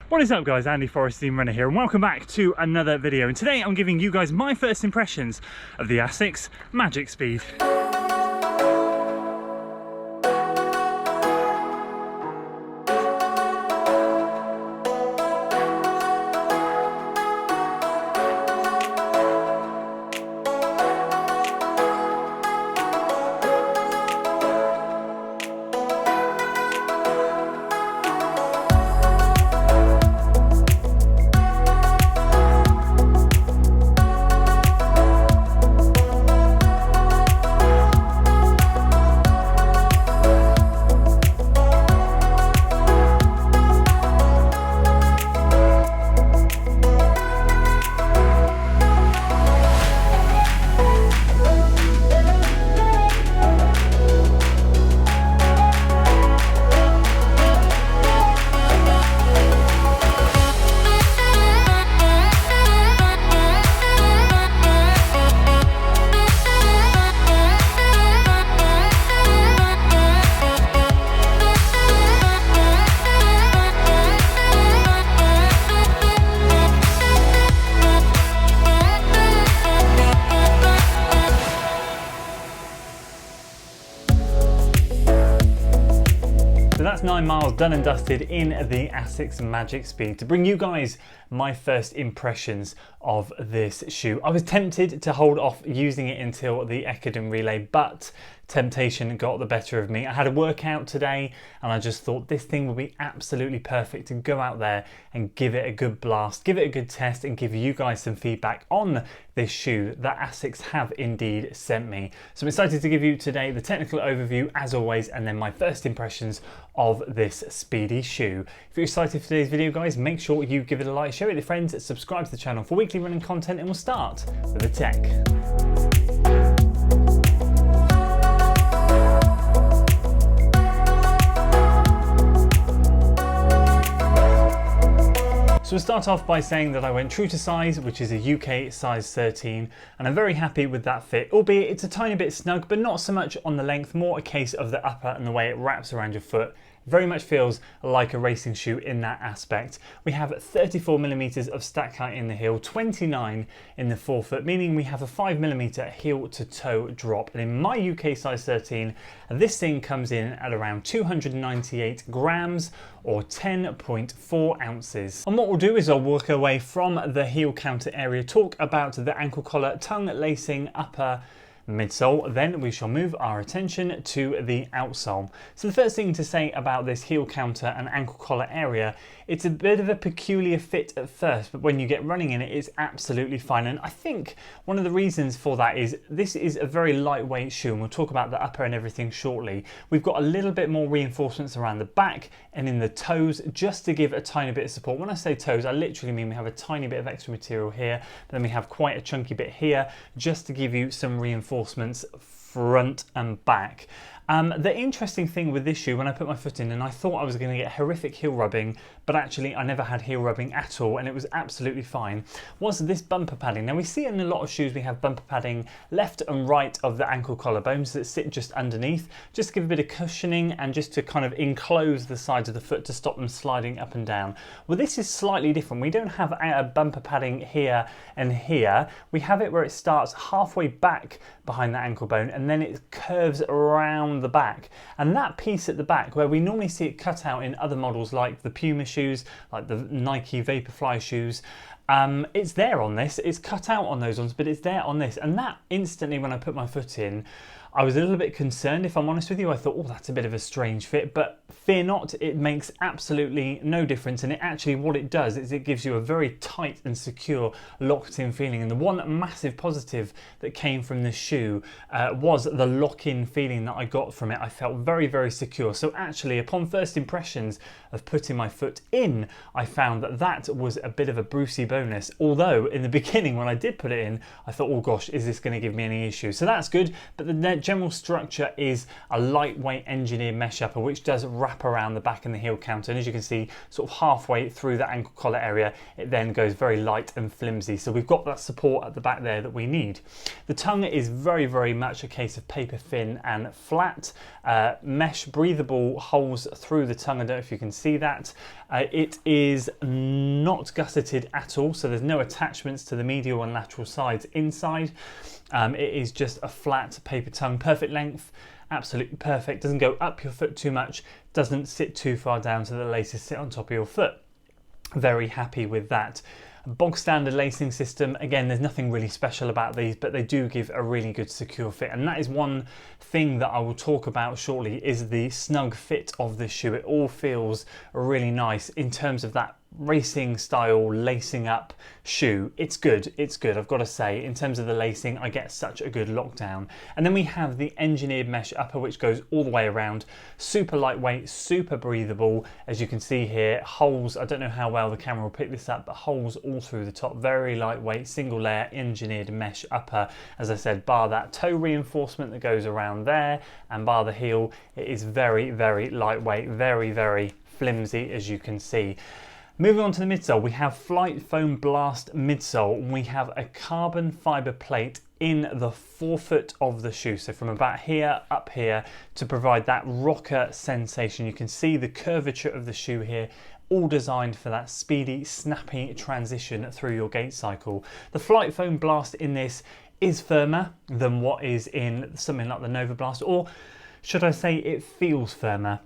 What is up guys, Andy Forrest, Team Runner here, and welcome back to another video. And today I'm giving you guys my first impressions of the ASICS MAGICSPEED. So that's 9 miles done and dusted in the ASICS MAGICSPEED to bring you guys my first impressions of this shoe. I was tempted to hold off using it until the Ekiden relay, but temptation got the better of me. I had a workout today and I just thought this thing would be absolutely perfect to go out there and give it a good blast, give it a good test, and give you guys some feedback on this shoe that ASICS have indeed sent me. So I'm excited to give you today the technical overview as always, and then my first impressions of this speedy shoe. If you're excited for today's video guys, make sure you give it a like, share it with your friends, subscribe to the channel for weekly running content, and we'll start with the tech. So we'll start off by saying that I went true to size, which is a UK size 13, and I'm very happy with that fit, albeit it's a tiny bit snug, but not so much on the length, more a case of the upper and the way it wraps around your foot. Very much feels like a racing shoe in that aspect. We have 34mm of stack height in the heel, 29 in the forefoot, meaning we have a 5mm heel to toe drop. And in my UK size 13, this thing comes in at around 298 grams or 10.4 ounces. And what we'll do is I'll work away from the heel counter area, talk about the ankle collar, tongue lacing, upper, midsole, then we shall move our attention to the outsole. So the first thing to say about this heel counter and ankle collar area, it's a bit of a peculiar fit at first, but when you get running in it, it's absolutely fine. And I think one of the reasons for that is this is a very lightweight shoe, and we'll talk about the upper and everything shortly. We've got a little bit more reinforcements around the back and in the toes just to give a tiny bit of support. When I say toes, I literally mean we have a tiny bit of extra material here, but then we have quite a chunky bit here just to give you some reinforcements front and back. The interesting thing with this shoe, when I put my foot in, and I thought I was going to get horrific heel rubbing, but actually I never had heel rubbing at all, and it was absolutely fine, was this bumper padding. Now we see in a lot of shoes we have bumper padding left and right of the ankle collar bones that sit just underneath, just to give a bit of cushioning and just to kind of enclose the sides of the foot to stop them sliding up and down. Well, this is slightly different. We don't have a bumper padding here and here. We have it where it starts halfway back behind the ankle bone and then it curves around the back, and that piece at the back where we normally see it cut out in other models like the Puma shoes, like the Nike Vaporfly shoes, it's there on this. It's cut out on those ones, but it's there on this, and that instantly when I put my foot in, I was a little bit concerned, if I'm honest with you. I thought, oh, that's a bit of a strange fit, but fear not, it makes absolutely no difference. And it actually, what it does is it gives you a very tight and secure locked in feeling. And the one massive positive that came from this shoe was the lock-in feeling that I got from it. I felt very, very secure. So actually, upon first impressions of putting my foot in, I found that that was a bit of a Brucey bonus. Although in the beginning, when I did put it in, I thought, oh gosh, is this going to give me any issues? So that's good. But the general structure is a lightweight engineered mesh upper, which does wrap around the back and the heel counter. And as you can see, sort of halfway through the ankle collar area, it then goes very light and flimsy. So we've got that support at the back there that we need. The tongue is very, very much a case of paper thin and flat. Mesh breathable holes through the tongue. I don't know if you can see that. It is not gusseted at all, so there's no attachments to the medial and lateral sides inside. It is just a flat paper tongue, perfect length, absolutely perfect, doesn't go up your foot too much, doesn't sit too far down so the laces sit on top of your foot. Very happy with that. Bog standard lacing system, again, there's nothing really special about these, but they do give a really good secure fit, and that is one thing that I will talk about shortly, is the snug fit of this shoe. It all feels really nice in terms of that racing style lacing up shoe. It's good, I've got to say. In terms of the lacing, I get such a good lockdown. And then we have the engineered mesh upper, which goes all the way around, super lightweight, super breathable. As you can see here, holes, I don't know how well the camera will pick this up, but holes all through the top, very lightweight, single layer engineered mesh upper. As I said, bar that toe reinforcement that goes around there and bar the heel, it is very, very lightweight, very, very flimsy, as you can see. Moving on to the midsole, we have Flight Foam Blast midsole. We have a carbon fibre plate in the forefoot of the shoe, so from about here up here, to provide that rocker sensation. You can see the curvature of the shoe here, all designed for that speedy, snappy transition through your gait cycle. The Flight Foam Blast in this is firmer than what is in something like the Nova Blast, or should I say it feels firmer.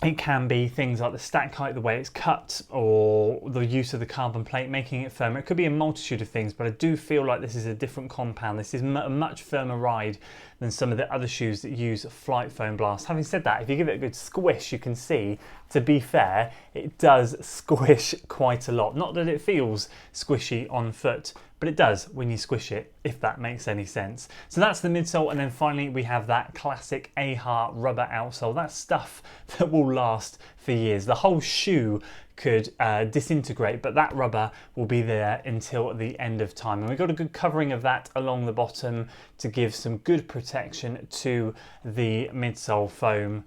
It can be things like the stack height, the way it's cut, or the use of the carbon plate making it firmer. It could be a multitude of things, but I do feel like this is a different compound. This is a much firmer ride than some of the other shoes that use Flight Foam Blast. Having said that, if you give it a good squish, you can see, to be fair, it does squish quite a lot. Not that it feels squishy on foot, but it does when you squish it, if that makes any sense. So that's the midsole, and then finally we have that classic AHA rubber outsole. That's stuff that will last for years. The whole shoe could disintegrate, but that rubber will be there until the end of time. And we've got a good covering of that along the bottom to give some good protection to the midsole foam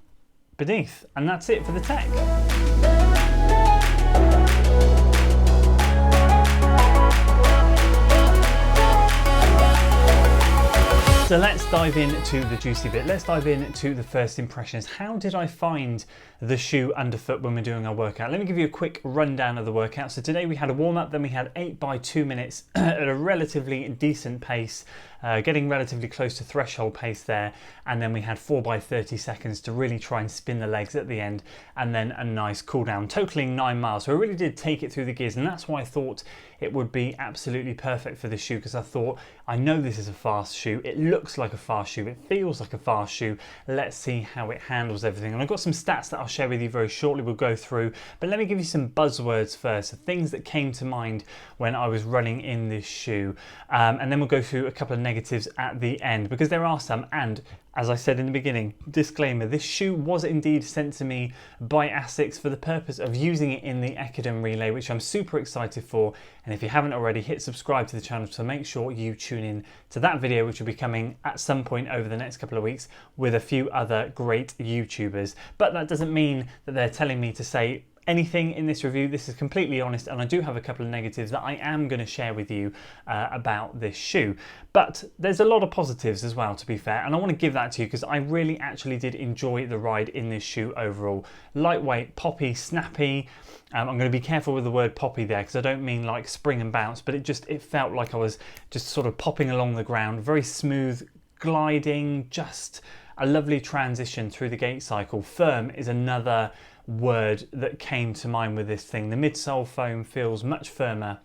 beneath. And that's it for the tech. So let's dive into the juicy bit. Let's dive into the first impressions. How did I find the shoe underfoot when we're doing our workout? Let me give you a quick rundown of the workout. So today we had a warm up, then we had 8 by 2 minutes at a relatively decent pace, getting relatively close to threshold pace there. And then we had 4 by 30 seconds to really try and spin the legs at the end, and then a nice cool down, totaling 9 miles. So I really did take it through the gears, and that's why I thought it would be absolutely perfect for the shoe, because I thought, I know this is a fast shoe, it looks like a fast shoe, it feels like a fast shoe, let's see how it handles everything. And I've got some stats that I'll share with you very shortly, we'll go through, but let me give you some buzzwords first, so things that came to mind when I was running in this shoe, and then we'll go through a couple of negatives at the end, because there are some. And as I said in the beginning, disclaimer, this shoe was indeed sent to me by ASICS for the purpose of using it in the Ekiden relay, which I'm super excited for. And if you haven't already, hit subscribe to the channel to make sure you tune in to that video, which will be coming at some point over the next couple of weeks with a few other great YouTubers. But that doesn't mean that they're telling me to say anything in this review. This is completely honest, and I do have a couple of negatives that I am going to share with you about this shoe, but there's a lot of positives as well, to be fair, and I want to give that to you because I really actually did enjoy the ride in this shoe overall. Lightweight, poppy, snappy. I'm going to be careful with the word poppy there because I don't mean like spring and bounce, but it felt like I was just sort of popping along the ground, very smooth gliding, just a lovely transition through the gait cycle. Firm is another word that came to mind with this thing. The midsole foam feels much firmer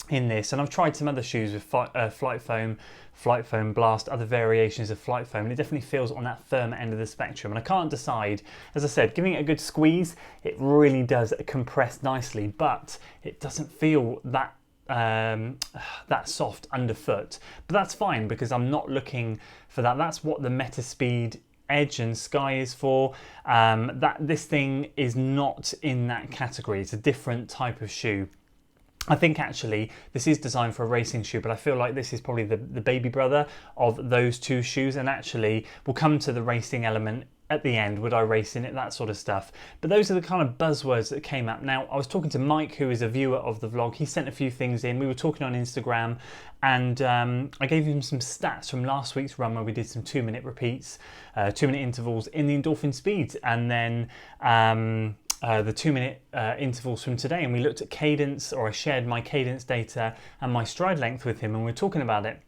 in this, and I've tried some other shoes with Flight Foam Blast, other variations of Flight Foam, and it definitely feels on that firm end of the spectrum, and I can't decide. As I said, giving it a good squeeze, it really does compress nicely, but it doesn't feel that that soft underfoot. But that's fine because I'm not looking for that. That's what the Metaspeed Edge and Sky is for. This thing is not in that category. It's a different type of shoe. I think actually this is designed for a racing shoe, but I feel like this is probably the baby brother of those two shoes, and actually we'll come to the racing element at the end. Would I race in it, that sort of stuff. But those are the kind of buzzwords that came up. Now, I was talking to Mike, who is a viewer of the vlog. He sent a few things in. We were talking on Instagram, and I gave him some stats from last week's run where we did some 2-minute repeats, 2-minute intervals in the endorphin speeds, and then the 2-minute intervals from today, and we looked at cadence, or I shared my cadence data and my stride length with him, and we were talking about it.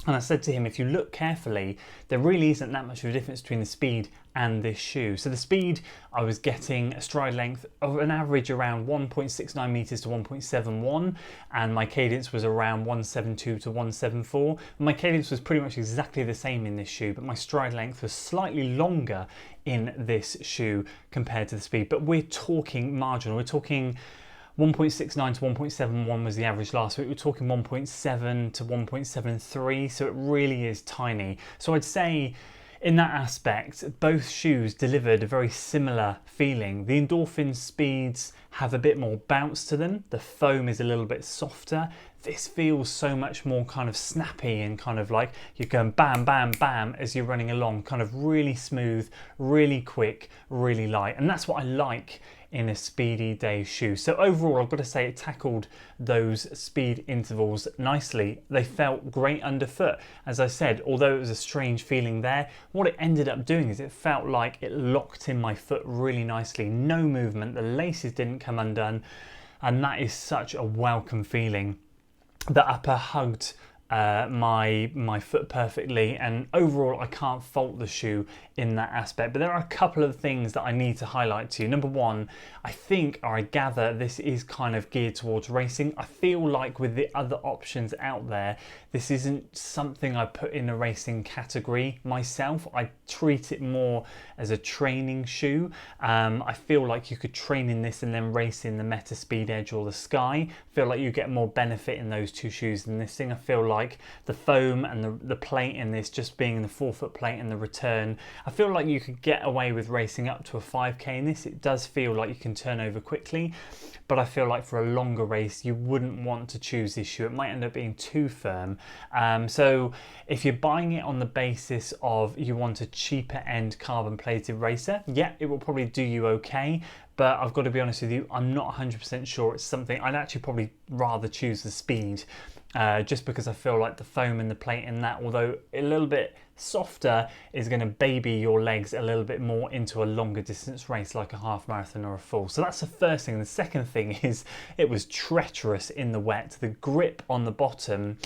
And I said to him, if you look carefully, there really isn't that much of a difference between the speed and this shoe. So the speed, I was getting a stride length of an average around 1.69 meters to 1.71, and my cadence was around 172 to 174. My cadence was pretty much exactly the same in this shoe, but my stride length was slightly longer in this shoe compared to the speed. But we're talking marginal. We're talking 1.69 to 1.71 was the average last week. We're talking 1.7 to 1.73, so it really is tiny. So I'd say in that aspect, both shoes delivered a very similar feeling. The endorphin speeds have a bit more bounce to them. The foam is a little bit softer. This feels so much more kind of snappy and kind of like you're going bam, bam, bam as you're running along, kind of really smooth, really quick, really light. And that's what I like in a speedy day shoe. So overall, I've got to say it tackled those speed intervals nicely. They felt great underfoot. As I said, although it was a strange feeling there, what it ended up doing is it felt like it locked in my foot really nicely. No movement, the laces didn't come undone, and that is such a welcome feeling. The upper hugged my foot perfectly, and overall I can't fault the shoe in that aspect. But there are a couple of things that I need to highlight to you. Number one, I think, or I gather, this is kind of geared towards racing. I feel like with the other options out there, this isn't something I put in a racing category myself. I treat it more as a training shoe. I feel like you could train in this and then race in the Meta Speed Edge or the Sky. I feel like you get more benefit in those two shoes than this thing. I feel like the foam and the plate in this just being in the forefoot plate and the return, I feel like you could get away with racing up to a 5k in this. It does feel like you can turn over quickly, but I feel like for a longer race you wouldn't want to choose this shoe. It might end up being too firm. So if you're buying it on the basis of you want a cheaper end carbon plated racer, yeah, it will probably do you okay. But I've got to be honest with you, I'm not 100% sure it's something. I'd actually probably rather choose the Speed, just because I feel like the foam and the plate in that, although a little bit softer, is going to baby your legs a little bit more into a longer distance race like a half marathon or a full. So that's the first thing. The second thing is it was treacherous in the wet. The grip on the bottom,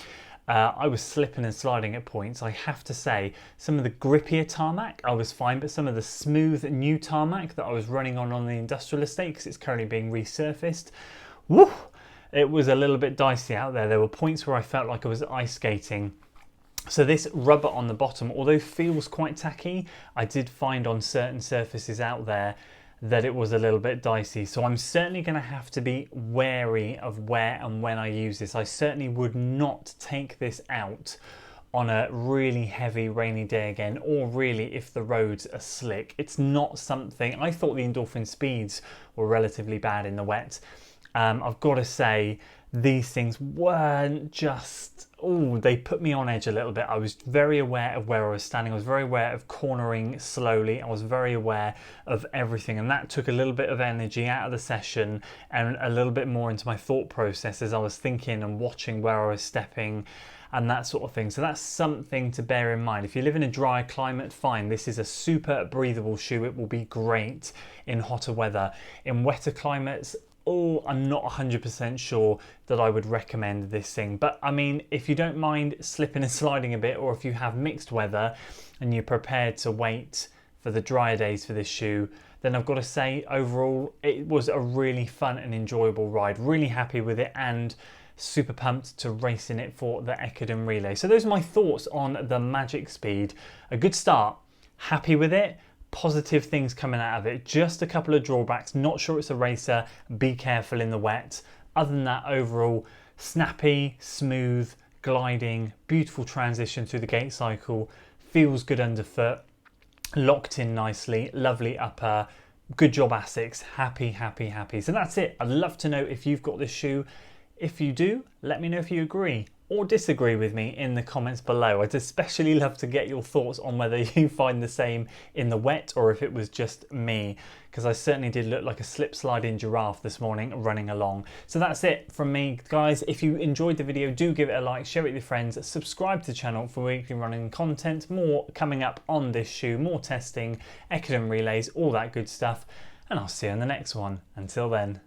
I was slipping and sliding at points. I have to say, some of the grippier tarmac I was fine, but some of the smooth new tarmac that I was running on the industrial estate, because it's currently being resurfaced, woo, it was a little bit dicey out there. There were points where I felt like I was ice skating. So this rubber on the bottom, although feels quite tacky, I did find on certain surfaces out there that it was a little bit dicey. So I'm certainly going to have to be wary of where and when I use this. I certainly would not take this out on a really heavy rainy day again, or really if the roads are slick. It's not something, I thought the endorphin speeds were relatively bad in the wet. I've got to say, these things weren't just, oh, they put me on edge a little bit. I was very aware of where I was standing. I was very aware of cornering slowly. I was very aware of everything. And that took a little bit of energy out of the session and a little bit more into my thought process as I was thinking and watching where I was stepping and that sort of thing. So that's something to bear in mind. If you live in a dry climate, fine. This is a super breathable shoe. It will be great in hotter weather. In wetter climates, oh, I'm not 100% sure that I would recommend this thing. But I mean, if you don't mind slipping and sliding a bit, or if you have mixed weather and you're prepared to wait for the drier days for this shoe, then I've got to say, overall, it was a really fun and enjoyable ride. Really happy with it, and super pumped to race in it for the Ekiden Relay. So those are my thoughts on the MagicSpeed. A good start, happy with it. Positive things coming out of it, just a couple of drawbacks. Not sure it's a racer, be careful in the wet. Other than that, overall snappy, smooth, gliding, beautiful transition through the gate cycle, feels good underfoot, locked in nicely, lovely upper. Good job ASICS, happy, happy, happy. So that's it. I'd love to know if you've got this shoe. If you do, let me know if you agree or disagree with me in the comments below. I'd especially love to get your thoughts on whether you find the same in the wet or if it was just me, because I certainly did look like a slip sliding giraffe this morning running along. So that's it from me, guys. If you enjoyed the video, do give it a like, share it with your friends, subscribe to the channel for weekly running content, more coming up on this shoe, more testing, Ekiden relays, all that good stuff. and I'll see you in the next one. Until then.